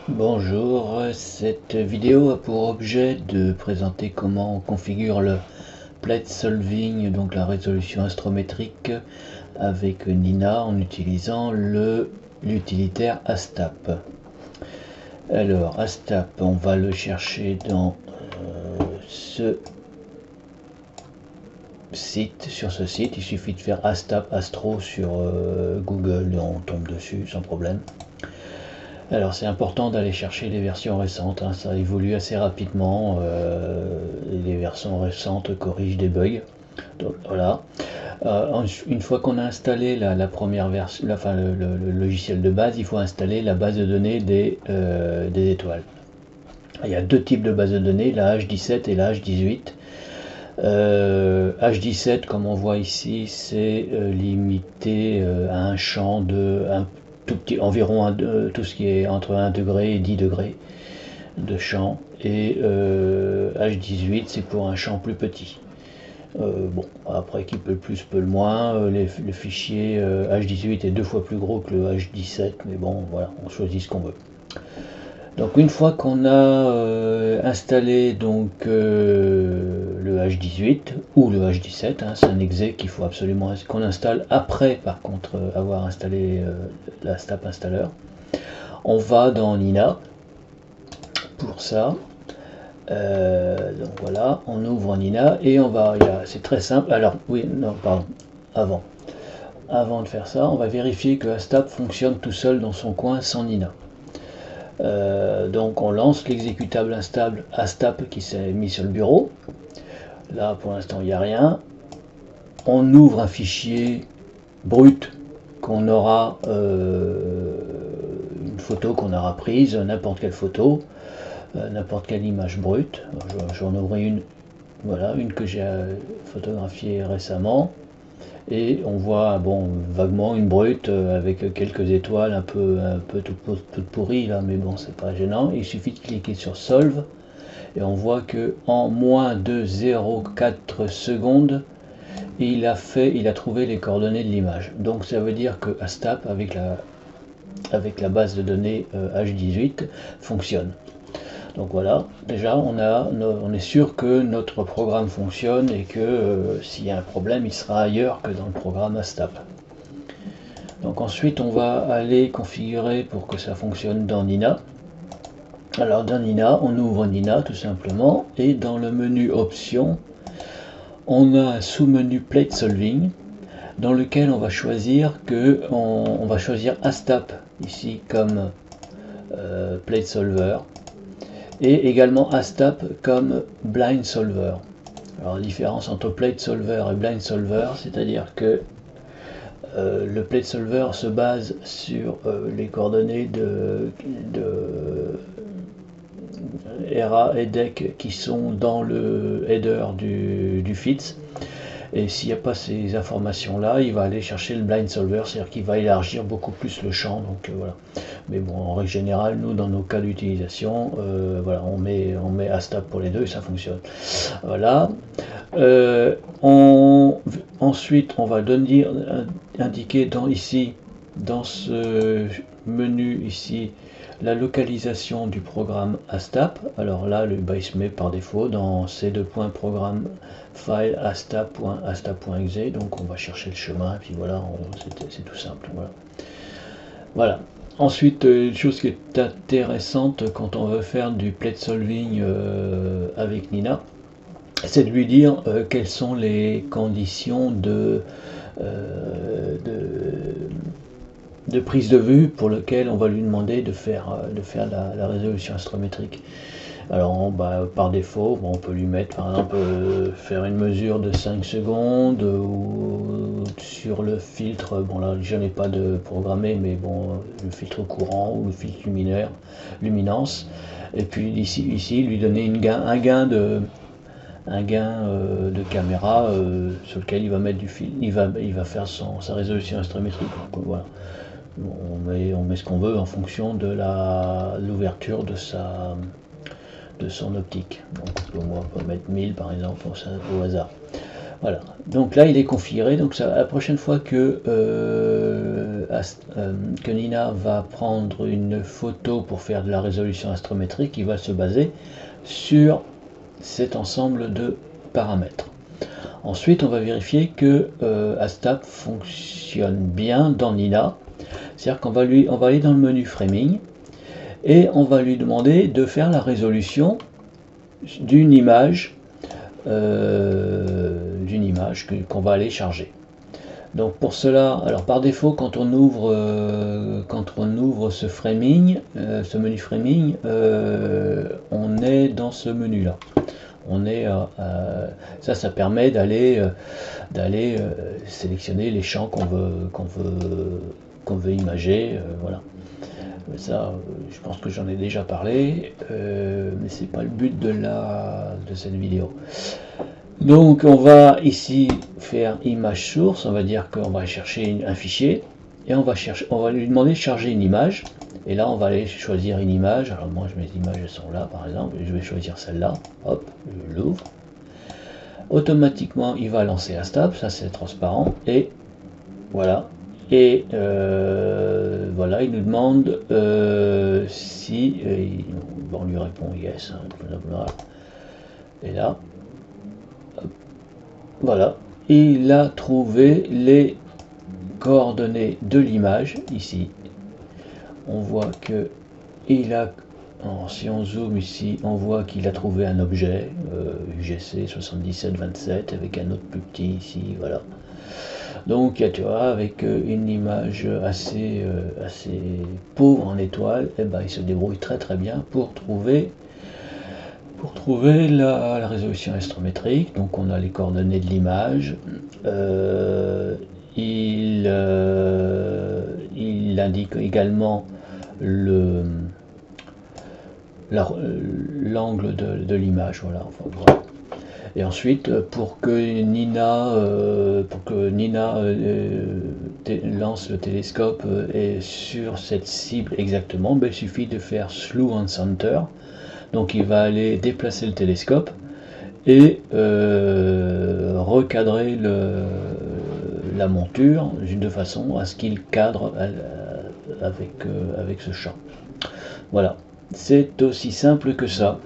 Bonjour, cette vidéo a pour objet de présenter comment on configure le plate solving, donc la résolution astrométrique avec Nina en utilisant l'utilitaire ASTAP. Alors ASTAP, on va le chercher dans ce site, il suffit de faire ASTAP Astro sur Google et on tombe dessus sans problème. Alors c'est important d'aller chercher les versions récentes, hein, ça évolue assez rapidement, les versions récentes corrigent des bugs. Donc voilà. Une fois qu'on a installé la première version, enfin le logiciel de base, il faut installer la base de données des étoiles. Il y a deux types de bases de données, la H17 et la H18. H17, comme on voit ici, c'est limité à un champ de tout petit, environ tout ce qui est entre 1 degré et 10 degrés de champ, et H18 c'est pour un champ plus petit. Bon, après qui peut le plus peut le moins, le fichier H18 est deux fois plus gros que le H17, mais bon voilà, on choisit ce qu'on veut. Donc une fois qu'on a installé donc le H18 ou le H17, hein, c'est un exec qu'il faut absolument qu'on installe après par contre avoir installé la STAP installer. On va dans Nina pour ça. Donc voilà, on ouvre Nina et on va, c'est très simple. Alors oui, non, pardon, avant de faire ça, on va vérifier que ASTAP fonctionne tout seul dans son coin sans Nina. Donc on lance l'exécutable instable ASTAP qui s'est mis sur le bureau. Là pour l'instant il n'y a rien. On ouvre un fichier brut qu'on aura, une photo qu'on aura prise, n'importe quelle photo, n'importe quelle image brute. J'en ouvre une, voilà, une que j'ai photographiée récemment. Et on voit bon, vaguement une brute avec quelques étoiles un peu toutes pourries là, mais bon c'est pas gênant. Il suffit de cliquer sur Solve et on voit que en moins de 0,4 secondes il a trouvé les coordonnées de l'image. Donc ça veut dire que ASTAP avec la base de données H18 fonctionne. Donc voilà, déjà on est sûr que notre programme fonctionne et que s'il y a un problème, il sera ailleurs que dans le programme ASTAP. Donc ensuite, on va aller configurer pour que ça fonctionne dans Nina. Alors dans Nina, on ouvre Nina tout simplement et dans le menu Options, on a un sous-menu Plate Solving dans lequel on va choisir on va choisir ASTAP ici comme Plate Solver. Et également ASTAP comme Blind Solver. Alors la différence entre Plate Solver et Blind Solver, c'est-à-dire que le Plate Solver se base sur les coordonnées de ERA et DEC qui sont dans le header du FITS. Et s'il n'y a pas ces informations-là, il va aller chercher le blind solver, c'est-à-dire qu'il va élargir beaucoup plus le champ. Donc voilà. Mais bon, en règle générale, nous, dans nos cas d'utilisation, voilà, on met ASTAP pour les deux et ça fonctionne. Voilà. Ensuite, on va indiquer ici, dans ce menu ici, la localisation du programme ASTAP. Alors là, il se met par défaut dans C2.programme file astap.exe. Donc on va chercher le chemin et puis voilà, c'est tout simple. Voilà. Ensuite, une chose qui est intéressante quand on veut faire du plate solving avec Nina, c'est de lui dire quelles sont les conditions de prise de vue pour lequel on va lui demander de faire la résolution astrométrique. Alors par défaut, on peut lui mettre par exemple faire une mesure de 5 secondes ou sur le filtre, bon là je n'ai pas de programmé, mais bon le filtre courant ou le filtre luminance, et puis ici lui donner un gain de caméra sur lequel il va mettre du film, il va faire sa résolution astrométrique. Donc, voilà. On met ce qu'on veut en fonction de l'ouverture de son optique. Donc moi on peut mettre 1000 par exemple au hasard. Voilà, donc là il est configuré, donc ça, la prochaine fois que Nina va prendre une photo pour faire de la résolution astrométrique, il va se baser sur cet ensemble de paramètres. Ensuite on va vérifier que Astap fonctionne bien dans Nina, c'est-à-dire qu'on va aller dans le menu framing et on va lui demander de faire la résolution d'une image qu'on va aller charger. Donc pour cela, alors par défaut quand on ouvre ce framing, ce menu framing, on est dans ce menu là. On est ça permet d'aller sélectionner les champs qu'on veut imager, voilà. Ça, je pense que j'en ai déjà parlé, mais c'est pas le but de cette vidéo. Donc on va ici faire image source, on va dire qu'on va chercher un fichier et on va lui demander de charger une image, et là on va aller choisir une image. Alors moi mes images sont là par exemple, et je vais choisir celle-là, hop, je l'ouvre. Automatiquement il va lancer Astap, ça c'est transparent, et voilà. Et voilà, il nous demande si on lui répond yes, et là voilà, il a trouvé les coordonnées de l'image ici. On voit que il a, si on zoome ici, on voit qu'il a trouvé un objet UGC 7727 avec un autre plus petit ici, voilà. Donc tu vois, avec une image assez pauvre en étoiles, et ben, il se débrouille très très bien pour trouver la résolution astrométrique. Donc on a les coordonnées de l'image, il indique également l'angle de l'image, voilà. Enfin, voilà. Et ensuite, pour que Nina lance le télescope sur cette cible exactement, ben, il suffit de faire Slew on Center. Donc il va aller déplacer le télescope et recadrer la monture de façon à ce qu'il cadre avec ce champ. Voilà, c'est aussi simple que ça.